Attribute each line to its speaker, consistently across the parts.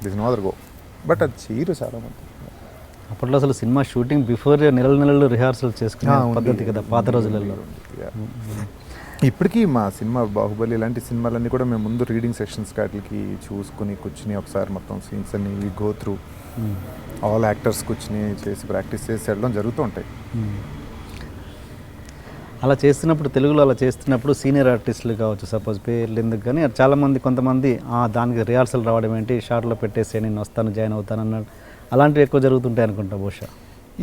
Speaker 1: This no other go. But అది చేయరు చాలామంది.
Speaker 2: అప్పట్లో అసలు సినిమా షూటింగ్ బిఫోర్ నెలలు రిహార్సల్ చేసుకునే పద్ధతి కదా పాత రోజులలో.
Speaker 1: ఇప్పటికీ మా సినిమా బాహుబలి ఇలాంటి సినిమాలన్నీ కూడా మేము ముందు రీడింగ్ సెషన్స్ వాటికి చూసుకుని కూర్చుని ఒకసారి మొత్తం సీన్స్ అన్ని గో త్రూ ఆల్ యాక్టర్స్ కూర్చుని చేసి ప్రాక్టీస్ చేసి వెళ్ళడం జరుగుతూ ఉంటాయి.
Speaker 2: అలా చేస్తున్నప్పుడు సీనియర్ ఆర్టిస్టులు కావచ్చు, సపోజ్ పేర్లు ఎందుకు కానీ చాలామంది కొంతమంది దానికి రిహార్సల్ రావడం ఏంటి, షార్ట్లో పెట్టేసి నేను వస్తాను జాయిన్ అవుతాను అన్నాడు, అలాంటివి ఎక్కువ జరుగుతుంటాయి అనుకుంటా బహుశా.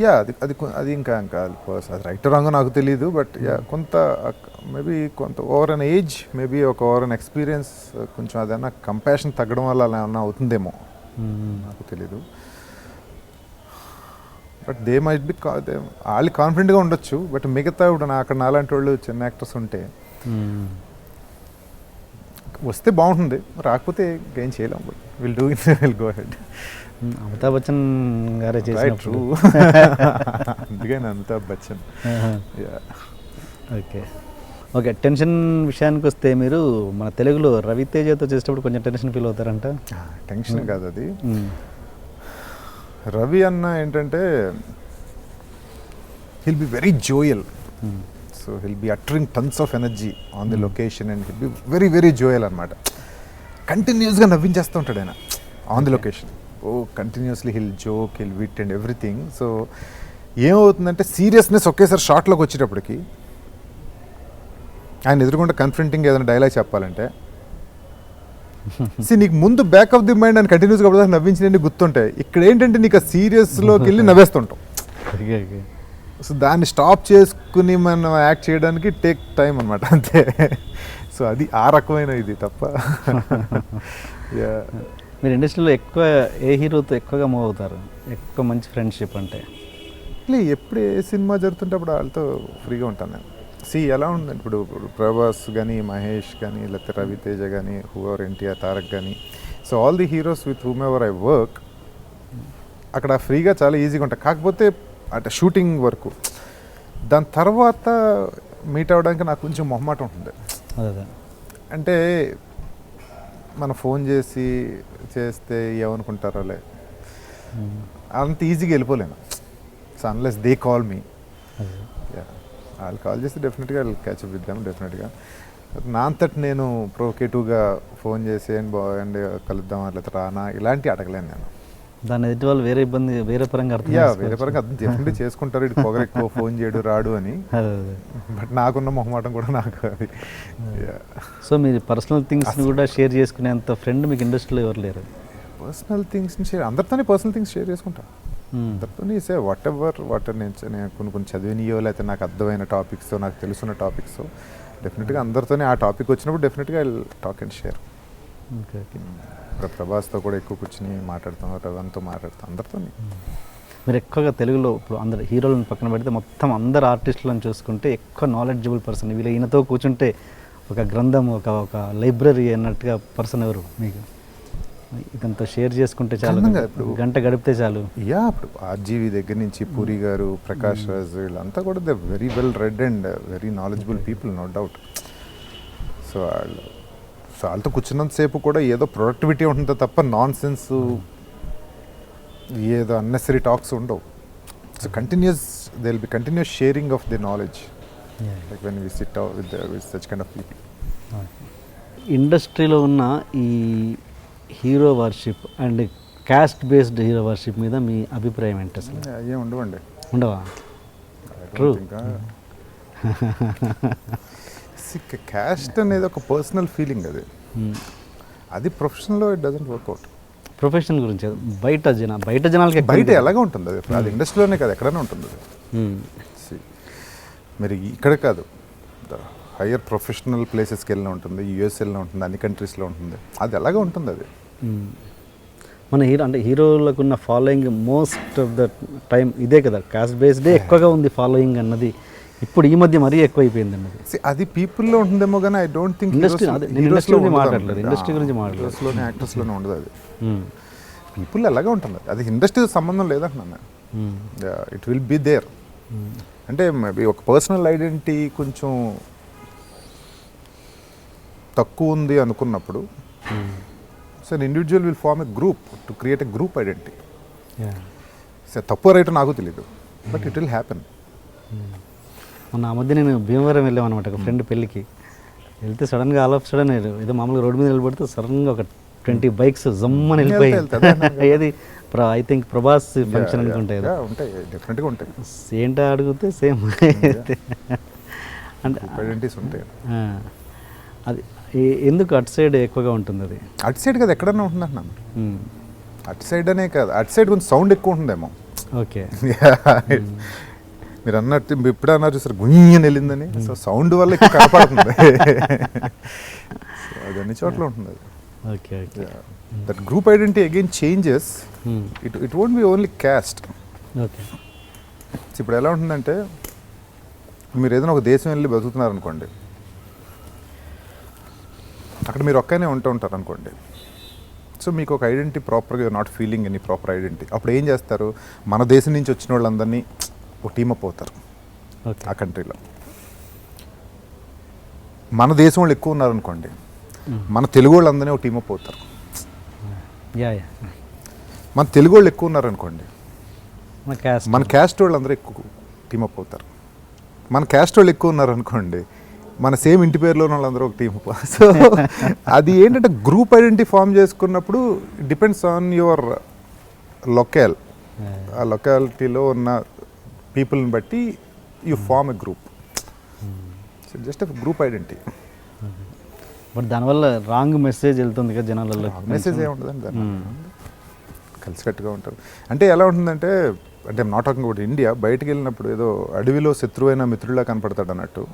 Speaker 1: యా అది ఇంకా అది రైట్ రాంగ్ నాకు తెలియదు. బట్ కొంత మేబీ కొంత ఓవర్ అన్ ఏజ్, మేబీ ఒక ఓవర్ అన్ ఎక్స్పీరియన్స్, కొంచెం అదన్నా కంపాషన్ తగ్గడం వల్ల అలా ఏమన్నా అవుతుందేమో నాకు తెలీదు. బట్ దే మైట్ బి వాళ్ళు కాన్ఫిడెంట్గా ఉండొచ్చు. బట్ మిగతా ఇప్పుడు అక్కడ నాలాంటి వాళ్ళు చిన్న యాక్టర్స్ ఉంటే వస్తే బాగుంటుంది, రాకపోతే ఏం చేయలేం. But will do it, will go head.
Speaker 2: Amitabh Bachchan గారే చేసినప్పుడు
Speaker 1: అందుకని అమితాబ్ బచ్చన్.
Speaker 2: ఓకే టెన్షన్ విషయానికి వస్తే మీరు మన తెలుగులో రవితేజతో చేసేటప్పుడు కొంచెం టెన్షన్ ఫీల్ అవుతారంట.
Speaker 1: టెన్షన్ కాదు అది. రవి అన్న ఏంటంటే he'll be very jovial. So he'll be uttering tons of energy on the location and he'll be very very jovial అన్నమాట. కంటిన్యూస్గా నవ్వించేస్తూ ఉంటాడు ఆయన on the location. Continuously his joke, his wit and everything. So ఏమవుతుందంటే seriousness ఒకేసారి షార్ట్లోకి వచ్చేటప్పటికి ఆయన ఎదురుకుండా కన్ఫ్రంటింగ్ ఏదైనా డైలాగ్ చెప్పాలంటే నీకు ముందు బ్యాక్ ఆఫ్ ది మైండ్ అని కంటిన్యూస్గా అప్పుడు నవ్వించినవి గుర్తుంటాయి. ఇక్కడ ఏంటంటే నీకు సీరియస్లోకి వెళ్ళి నవ్వేస్తుంటాం. సో దాన్ని స్టాప్ చేసుకుని మనం యాక్ట్ చేయడానికి టేక్ టైం అనమాట అంతే. సో అది ఆ రకమైన ఇది తప్ప.
Speaker 2: మీరు ఇండస్ట్రీలో ఎక్కువ ఏ హీరోతో ఎక్కువగా మూవ్ అవుతారు, ఎక్కువ మంచి ఫ్రెండ్షిప్ అంటే?
Speaker 1: ఎప్పుడు ఏ సినిమా జరుగుతుంటే అప్పుడు వాళ్ళతో ఫ్రీగా ఉంటాను నేను. ఎలా ఉంది ఇప్పుడు ప్రభాస్ కానీ, మహేష్ కానీ, లేకపోతే రవితేజ కానీ, హూవర్ ఎన్టీఆర్, తారక్ కానీ, so all the heroes with whom ever I work అక్కడ ఫ్రీగా చాలా ఈజీగా ఉంటాయి. కాకపోతే అంటే షూటింగ్ వరకు, దాని తర్వాత మీట్ అవ్వడానికి నాకు కొంచెం మొహమాటం ఉంటుంది. అంటే మనం ఫోన్ చేస్తే ఏమనుకుంటారో అంత ఈజీగా వెళ్ళిపోలేను. So unless they call me, వాళ్ళు కాల్ చేస్తే డెఫినెట్గా I catch up with them డెఫినెట్గా. నా అంతటి నేను ప్రొవోకేటివ్గా ఫోన్ చేసి బాగుండి కలుద్దాం అట్లా రానా ఇలాంటివి అడగలేను నేను.
Speaker 2: దాని ఎదుటి వాళ్ళు వేరే పరంగా
Speaker 1: అర్థం డెఫినెట్లీ చేసుకుంటారు, ఇటు పొగరు ఎక్కువ ఫోన్ చేయడు రాడు అని. బట్ నాకున్న మొహమాటం కూడా నాకు అది.
Speaker 2: సో మీరు పర్సనల్ థింగ్స్ని కూడా షేర్ చేసుకునేంత ఫ్రెండ్ మీకు ఇండస్ట్రీలో ఎవరు లేరు?
Speaker 1: పర్సనల్ థింగ్స్ని అందరితోనే పర్సనల్ థింగ్స్ షేర్ చేసుకుంటాను. అందరితోనే వాట్ నేను కొన్ని చదివినయో లేకపోతే నాకు అర్థమైన టాపిక్స్, నాకు తెలుసున్న టాపిక్స్ డెఫినెట్గా అందరితోనే ఆ టాపిక్ వచ్చినప్పుడు డెఫినెట్గా ఐ టాక్ అండ్ షేర్. ఇప్పుడు ప్రభాస్తో కూడా ఎక్కువ కూర్చొని మాట్లాడతాం, రవన్తో మాట్లాడతాం, అందరితో.
Speaker 2: మీరు ఎక్కువగా తెలుగులో ఇప్పుడు అందరు హీరోలను పక్కన పెడితే మొత్తం అందరు ఆర్టిస్టులను చూసుకుంటే ఎక్కువ నాలెడ్జబుల్ పర్సన్, వీళ్ళు ఈయనతో కూర్చుంటే ఒక గ్రంథం, ఒక లైబ్రరీ అన్నట్టుగా పర్సన్ ఎవరు మీకు? ఇదంతా షేర్ చేసుకుంటే చాలు, ఇప్పుడు గంట గడిపితే చాలు.
Speaker 1: ఇప్పుడు ఆర్జీవి దగ్గర నుంచి పూరి గారు, ప్రకాష్ రాజ్, వీళ్ళంతా కూడా they very well read and very knowledgeable people, no doubt. So వాళ్ళతో కూర్చున్నంతసేపు కూడా ఏదో ప్రొడక్టివిటీ ఉంటుంది తప్ప నాన్ సెన్స్ ఏదో అన్నెసరీ టాక్స్ ఉండవు. So continuous they will be continuous sharing of the knowledge like when we sit with such kind of people.
Speaker 2: ఇండస్ట్రీలో ఉన్న ఈ hero worship and caste based hero worship మీద మీ అభిప్రాయం ఏంటి? అసలు
Speaker 1: ఏం ఉండవా?
Speaker 2: ట్రూ.
Speaker 1: క్యాస్ట్ అనేది ఒక పర్సనల్ ఫీలింగ్, అది ప్రొఫెషనల్లో ఇట్ డజంట్ వర్క్అవుట్.
Speaker 2: ప్రొఫెషనల్ గురించి బయట జనాలకి
Speaker 1: బయట ఎలాగో ఉంటుంది అది, అది ఇండస్ట్రీలోనే కాదు ఎక్కడైనా ఉంటుంది అది. మరి ఇక్కడ కాదు, హయ్యర్ ప్రొఫెషనల్ ప్లేసెస్కి వెళ్ళిన ఉంటుంది, యూఎస్ఏలో ఉంటుంది, అన్ని కంట్రీస్లో ఉంటుంది, అది ఎలాగో ఉంటుంది అది.
Speaker 2: మన హీరోలకు ఉన్న following most of the time ఇదే కదా, కాస్ట్ బేస్డే ఎక్కువగా ఉంది ఫాలోయింగ్ అన్నది. ఇప్పుడు ఈ మధ్య మరీ ఎక్కువ అయిపోయింది అన్నది.
Speaker 1: అది పీపుల్లో ఉంటుందేమో కానీ ఐ డోంట్ థింక్
Speaker 2: ఇండస్ట్రీ మాట్లాడలేదు, ఇండస్ట్రీ గురించి మాట్లాడలేదు,
Speaker 1: యాక్టర్స్లోనే ఉండదు అది. పీపుల్ ఎలాగే ఉంటుంది అది, ఇండస్ట్రీతో సంబంధం లేదంటున్నాను. It will be there. అంటే మేబీ ఒక పర్సనల్ ఐడెంటిటీ కొంచెం తక్కువ ఉంది అనుకున్నప్పుడు, so an individual will form a group to create a group identity.
Speaker 2: Yeah.
Speaker 1: So తప్పు రైట్ నాకు తెలియదు, బట్ ఇట్ విల్ హ్యాపెన్.
Speaker 2: మొన్న ఆ మధ్య నేను భీమవరం వెళ్ళామన్నమాట ఒక ఫ్రెండ్ పెళ్ళికి. వెళ్తే సడన్గా ఆల్ ఆఫ్ సడన్ ఏదో మామూలుగా రోడ్డు మీద నిలబడితే సడన్గా ఒక 20 బైక్స్ జమ్మని వెళ్ళిపోయి ఏది ఐ థింక్ ప్రభాస్ ఫంక్షన్ అనుకుంటే
Speaker 1: ఉంటాయి, డెఫినెట్గా ఉంటాయి.
Speaker 2: ఏంటో అడిగితే సేమ్ అంటే
Speaker 1: ఐడెంటిటీస్ ఉంటాయి.
Speaker 2: అది ఎందుకు అటు సైడ్ ఎక్కువగా ఉంటుంది అది?
Speaker 1: అటు సైడ్ కదా ఎక్కడన్నా ఉంటుంది అంటున్నాను. అటు సైడ్ అనే కాదు, అటు సైడ్ కొంచెం సౌండ్ ఎక్కువ ఉంటుందేమో.
Speaker 2: ఓకే.
Speaker 1: మీరు అన్నట్టు ఇప్పుడు అన్నారు చూసారు గుంజని వెళ్ళిందని, సో సౌండ్ వల్ల ఎక్కువ కనపడుతుంది. అది అన్ని చోట్ల ఉంటుంది.
Speaker 2: Okay okay.
Speaker 1: That group identity again changes. It won't be only caste.
Speaker 2: Okay.
Speaker 1: ఇప్పుడు ఎలా ఉంటుందంటే మీరు ఏదైనా ఒక దేశం వెళ్ళి బతుకుతున్నారు అనుకోండి, అక్కడ మీరు ఒక్కనే ఉంటారు అనుకోండి. సో మీకు ఒక ఐడెంటిటీ ప్రాపర్గా you're not feeling any proper identity. అప్పుడు ఏం చేస్తారు, మన దేశం నుంచి వచ్చిన వాళ్ళందరినీ ఒక టీమప్ అవుతారు ఆ కంట్రీలో. మన దేశం వాళ్ళు ఎక్కువ ఉన్నారనుకోండి, మన తెలుగు వాళ్ళందరినీ ఒక టీమప్ అవుతారు. మన తెలుగు వాళ్ళు ఎక్కువ ఉన్నారనుకోండి, మన క్యాస్ట్ వాళ్ళు అందరూ ఎక్కువ టీమప్ అవుతారు. మన క్యాస్ట్ వాళ్ళు ఎక్కువ ఉన్నారనుకోండి, మన సేమ్ ఇంటి పేరులో ఉన్న వాళ్ళందరూ ఒక టీమ్. సో అది ఏంటంటే గ్రూప్ ఐడెంటిటీ ఫామ్ చేసుకున్నప్పుడు డిపెండ్స్ ఆన్ యువర్ లొకేల్. ఆ లొకాలిటీలో ఉన్న పీపుల్ని బట్టి you form a group. So just a group identity.
Speaker 2: But దానివల్ల రాంగ్ మెసేజ్ వెళ్తుంది కదా జనాలలో.
Speaker 1: మెసేజ్ ఏముంటుందండి, దాన్ని కలిసికట్టుగా ఉంటారు. అంటే ఎలా ఉంటుందంటే, అంటే నాట్ టాకింగ్ అబౌట్ ఇండియా, బయటకు వెళ్ళినప్పుడు ఏదో అడవిలో శత్రువైన మిత్రులా కనపడతాడు అన్నట్టు.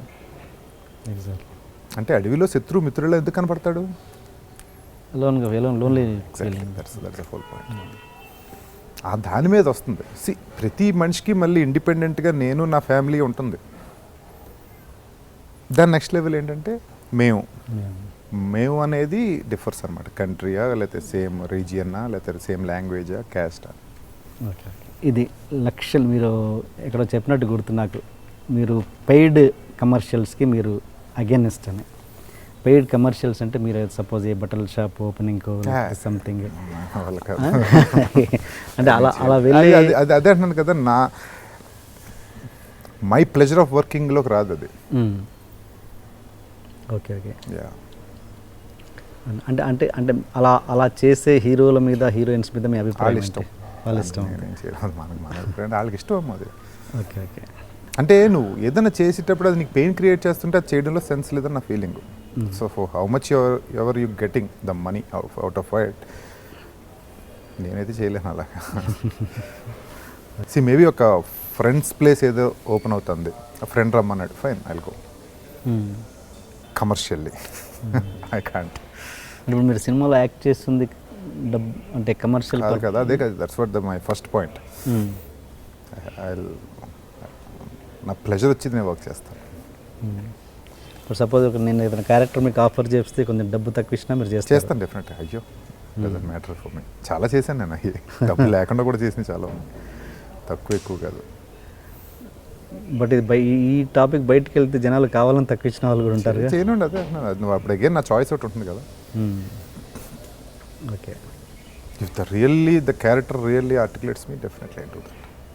Speaker 2: ఎగ్జాక్ట్లీ.
Speaker 1: అంటే అడవిలో శత్రువు మిత్రుల్లో ఎందుకు కనపడతాడు?
Speaker 2: Lonely.
Speaker 1: That's the whole point. ఆ దాని మీద వస్తుంది. ప్రతి మనిషికి మళ్ళీ ఇండిపెండెంట్గా నేను నా ఫ్యామిలీ ఉంటుంది. దాని నెక్స్ట్ లెవెల్ ఏంటంటే మేము అనేది డిఫర్స్ అనమాట. కంట్రీయా, లేకపోతే సేమ్ రీజియన్నా, లేకపోతే సేమ్ లాంగ్వేజా, క్యాస్టా.
Speaker 2: ఓకే. ఇది లక్షలు మీరు ఎక్కడో చెప్పినట్టు గుర్తు నాకు. మీరు పెయిడ్ కమర్షియల్స్కి మీరు అగేనిస్ట్ అని. పెయిడ్ కమర్షియల్స్ అంటే మీరు సపోజ్ ఏ బట్టల షాప్ ఓపెనింగ్ సంథింగ్ అంటే అలా వెళ్ళి
Speaker 1: అదే అంటున్నాను కదా, మై ప్లెజర్ ఆఫ్ వర్కింగ్లోకి రాదు అది.
Speaker 2: Okay okay. అంటే అంటే అంటే అలా చేసే హీరోల మీద, హీరోయిన్స్ మీద మీ అభిప్రాయం? వాళ్ళ ఇష్టం.
Speaker 1: వాళ్ళకి ఇష్టం అది.
Speaker 2: Okay okay.
Speaker 1: అంటే నువ్వు ఏదైనా చేసేటప్పుడు అది నీకు పెయిన్ క్రియేట్ చేస్తుంటే అది చేయడంలో సెన్స్ లేదని నా feeling. So for how much ever you getting the money out of it, నేనైతే చేయలేను అలాగా. మేబీ ఒక ఫ్రెండ్స్ ప్లేస్ ఏదో ఓపెన్ అవుతుంది, ఆ ఫ్రెండ్ రమ్మన్నాడు, fine I'll go. Commercially I can't.
Speaker 2: ఇప్పుడు మీరు సినిమాలో యాక్ట్ చేస్తుంది డబ్బు అంటే కమర్షియల్
Speaker 1: కదా, అదే కదా. That's what my first point. నా ప్లెజర్ వచ్చింది నేను వర్క్ చేస్తాను.
Speaker 2: ఇప్పుడు సపోజ్ నేను ఏదైనా క్యారెక్టర్ మీకు ఆఫర్ చేస్తే కొంచెం డబ్బు తక్కువ ఇచ్చినా మీరు చేస్తాను?
Speaker 1: డెఫినెట్గా. అయ్యో డజంట్ మ్యాటర్ ఫర్ మీ. చాలా చేశాను నేను, అవి డబ్బు లేకుండా కూడా చేసినవి చాలా ఉన్నాయి, తక్కువ ఎక్కువ కాదు.
Speaker 2: బట్ ఇది ఈ టాపిక్ బయటకు వెళ్తే జనాలు కావాలని తక్కువ ఇచ్చిన వాళ్ళు కూడా ఉంటారు.
Speaker 1: చేయనండి, అదే నువ్వు అప్పుడు అగైన్ నా చాయిస్ ఒకటి ఉంటుంది కదా.
Speaker 2: Okay.
Speaker 1: If the character really articulates me, definitely I do that.